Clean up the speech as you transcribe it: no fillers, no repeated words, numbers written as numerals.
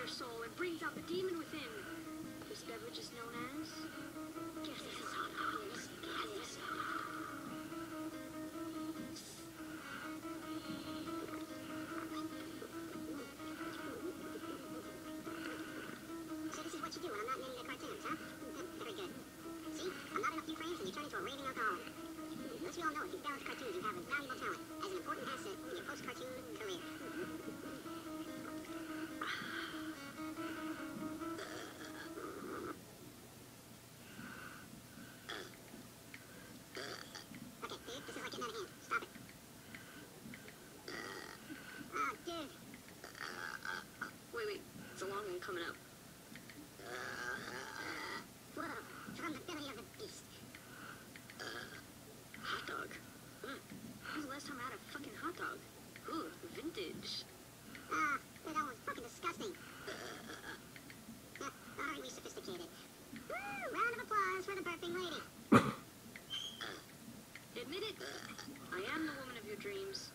your soul and brings out the demon within. This beverage is known as... Give this a hot honest. So this is what you do when I'm not in any of the cartoons, huh? Very good. See? I'm not in a few frames and you turn into a raving alcoholic. As we all know, if you've balanced cartoons, you have a valuable talent as an important asset in your post-cartoon career. Okay, dude, this is like getting out of hand. Stop it. Oh, dude. Wait. It's a long one coming up. Whoa, from the belly of the beast. Hot dog. When was the last time I had a fucking hot dog? Ooh, vintage. Ah, dude, that was fucking disgusting. Aren't we sophisticated? Woo, round of applause for the burping lady. Admit it, I am the woman of your dreams.